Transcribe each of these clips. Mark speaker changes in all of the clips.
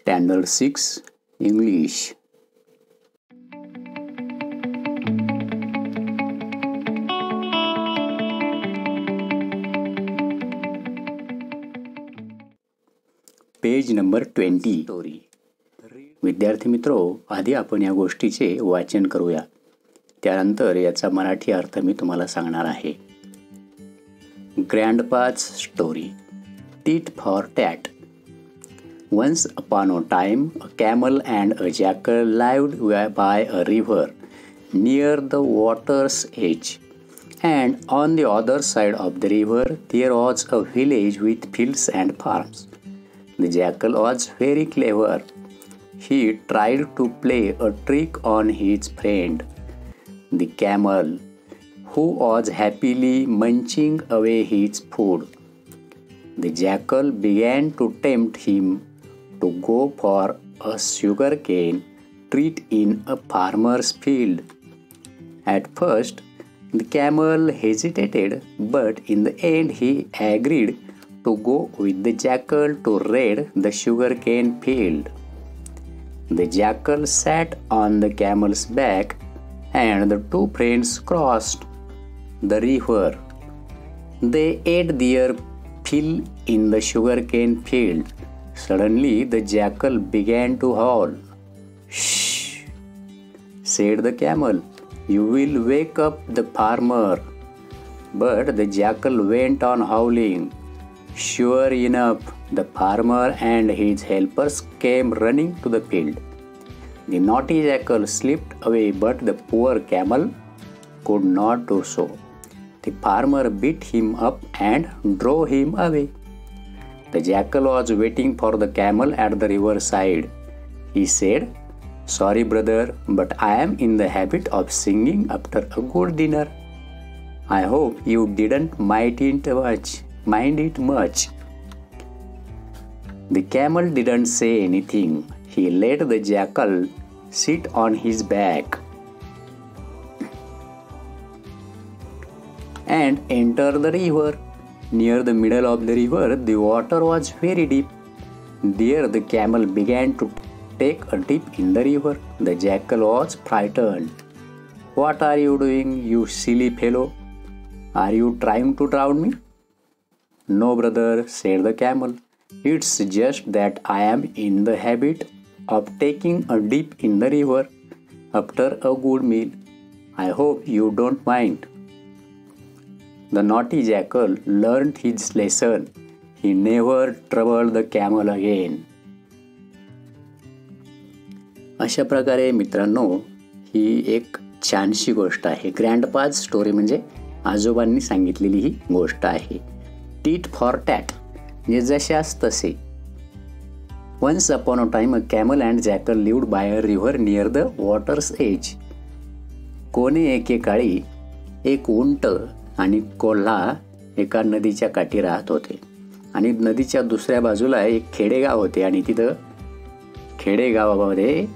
Speaker 1: Standard 6 English. Page number 20. Story. विद्यार्थी मित्रो, आधी आपण या गोष्टीचे वाचन करूया, त्यानंतर याचा मराठी अर्थ मी तुम्हाला सांगणार आहे. Grandpa's story. Tit for tat. Once upon a time, a camel and a jackal lived by a river near the water's edge. And on the other side of the river, there was a village with fields and farms. The jackal was very clever. He tried to play a trick on his friend, the camel, who was happily munching away his food. The jackal began to tempt him to go for a sugarcane treat in a farmer's field. At first, the camel hesitated, but in the end he agreed to go with the jackal to raid the sugarcane field. The jackal sat on the camel's back, and the two friends crossed the river. They ate their fill in the sugarcane field. Suddenly, the jackal began to howl. "Shh," said the camel. "You will wake up the farmer." But the jackal went on howling. Sure enough, the farmer and his helpers came running to the field. The naughty jackal slipped away, but the poor camel could not do so. The farmer beat him up and drove him away. The jackal was waiting for the camel at the riverside. He said, "Sorry, brother, but I am in the habit of singing after a good dinner. I hope you didn't mind it much." The camel didn't say anything. He let the jackal sit on his back and enter the river. Near the middle of the river, the water was very deep. There the camel began to take a dip in the river. The jackal was frightened. "What are you doing, you silly fellow? Are you trying to drown me?" "No, brother," said the camel. "It's just that I am in the habit of taking a dip in the river after a good meal. I hope you don't mind." The naughty jackal learned his lesson. He never troubled the camel again. अशा प्रकारे मित्रांनो, ही एक छानशी गोष्ट आहे. Grandpa's story म्हणजे आजोबांनी सांगितलेली ही गोष्ट आहे. टीट फॉर टॅट म्हणजे जशास तसे. Once upon a time, a camel and jackal lived by a river near the water's edge. कोणे एकेकाळी एक उंट आणि कोल्हा एका नदीच्या काठी राहत होते, आणि नदीच्या दुसऱ्या बाजूला एक खेडेगाव होते, आणि तिथं खेडेगावामध्ये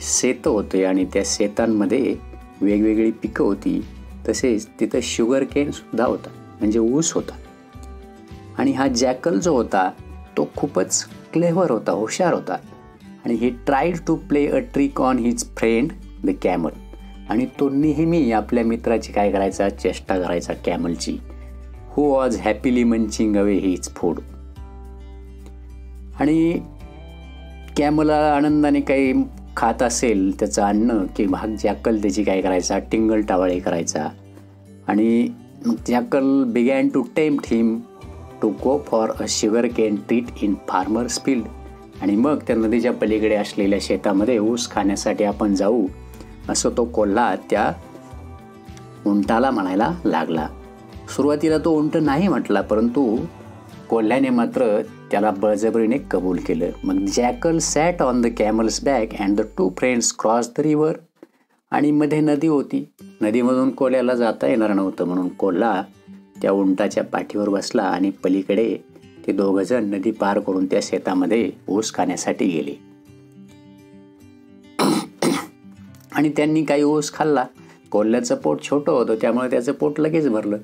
Speaker 1: शेतं होते, आणि त्या शेतांमध्ये वेगवेगळी पिकं होती. तसेच तिथं शुगर केन सुद्धा होता, म्हणजे ऊस होता. आणि हा जॅकल जो होता तो खूपच क्लेव्हर होता, हुशार होता. आणि ही tried to play a trick on his friend the camel. आणि तो नेहमी आपल्या मित्राची काय करायचा, चेष्टा करायचा कॅमलची. Who was happily munching away his food. आणि कॅमलला आनंदाने काही खात असेल त्याचं अन्न की भाग जॅकल त्याची काय करायचा, टिंगल टावाळे करायचा. आणि jackal began to tempt him to go for a sugar cane treat in farmer's field. आणि मग त्या नदीच्या पलीकडे असलेल्या शेतामध्ये ऊस खाण्यासाठी आपण जाऊ, असं तो कोल्हा त्या उंटाला म्हणायला लागला. सुरुवातीला तो उंट नाही म्हटला, परंतु कोल्ह्याने मात्र त्याला बळजबरीने कबूल केलं. मग jackal sat on the camel's back and the two friends cross the river. आणि मध्ये नदी होती. नदीमधून कोल्ह्याला जाता येणार नव्हतं, म्हणून कोल्हा त्या उंटाच्या पाठीवर बसला आणि पलीकडे ते दोघंजण नदी पार करून त्या शेतामध्ये ऊस खाण्यासाठी गेले. आणि त्यांनी काही ऊस खाल्ला. कोल्ह्याचं पोट छोटं होतं, त्यामुळे त्याचं पोट लगेच भरलं.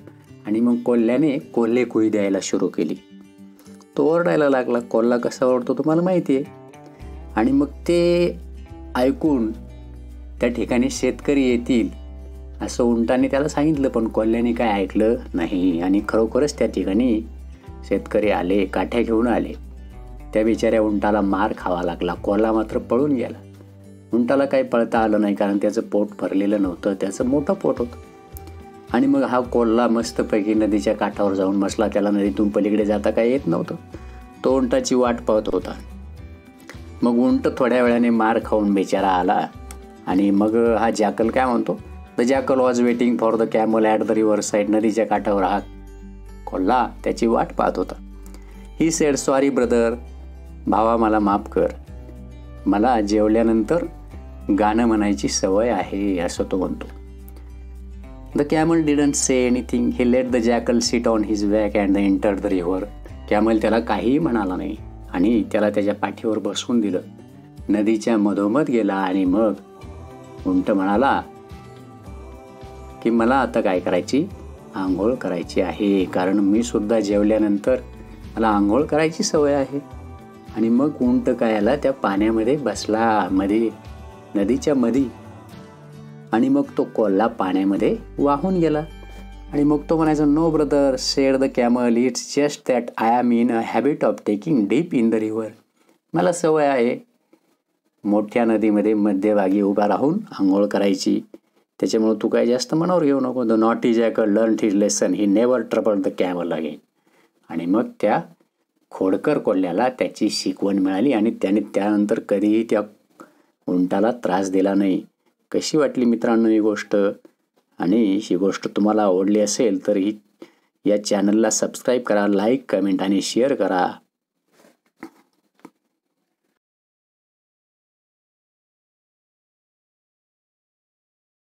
Speaker 1: आणि मग कोल्ह्याने कोल्हेकुई द्यायला सुरू केली. तो ओरडायला लागला. कोल्हा कसा ओरडतो तुम्हाला माहिती आहे. आणि मग ते ऐकून त्या ठिकाणी शेतकरी येतील असं उंटाने त्याला सांगितलं, पण कोल्ह्याने काय ऐकलं नाही आणि खरोखरच त्या ठिकाणी शेतकरी आले, काठ्या घेऊन आले. त्या बिचाऱ्या उंटाला मार खावा लागला. कोल्हा मात्र पळून गेला. उंटाला काही पळता आलं नाही, कारण त्याचं पोट भरलेलं नव्हतं, त्याचं मोठं पोट होतं. आणि मग हा कोल्हा मस्तपैकी नदीच्या काठावर जाऊन बसला. त्याला नदीतून पलीकडे जाता काय येत नव्हतं. तो उंटाची वाट पाहत होता. मग उंट थोड्या वेळाने मार खाऊन बिचारा आला आणि मग हा जॅकल काय म्हणतो, the jackal was waiting for the camel at the river side. नदीच्या काठावर हा कोल्हा त्याची वाट पाहत होता. ही सेड, सॉरी ब्रदर, भावा मला माफ कर, मला जेवल्यानंतर गाणं म्हणायची सवय आहे, असं तो म्हणतो. The camel didn't say anything. He let the jackal sit on his back and enter the river. Camel त्याला काहीही म्हणाला नाही आणि त्याला त्याच्या पाठीवर बसवून दिलं. नदीच्या मधोमध गेला आणि मग उंट म्हणाला की मला आता काय करायची, आंघोळ करायची आहे, कारण मी सुद्धा जेवल्यानंतर मला आंघोळ करायची सवय आहे. आणि मग उंट काय आला, त्या पाण्यामध्ये बसला, मध्ये नदीच्या मध्ये. आणि मग तो कोल्हा पाण्यामध्ये वाहून गेला. आणि मग तो म्हणायचा, no brother, said the camel, it's just that I am in a habit of taking dip in the river. मला सवय आहे मोठ्या नदीमध्ये मध्यभागी उभा राहून आंघोळ करायची, त्याच्यामुळे तू काय जास्त मनावर घेऊ नको. The naughty jackal learn his lesson, he never trouble the camel again. आणि मग त्या खोडकर कोल्ह्याला त्याची शिकवण मिळाली आणि त्याने त्यानंतर कधीही त्या उंटाला त्रास दिला नाही. कशी वाटली मित्रांनो ही गोष्ट? आणि ही गोष्ट तुम्हाला आवडली असेल तर या चॅनलला सबस्क्राईब करा, लाईक, कमेंट आणि शेअर करा.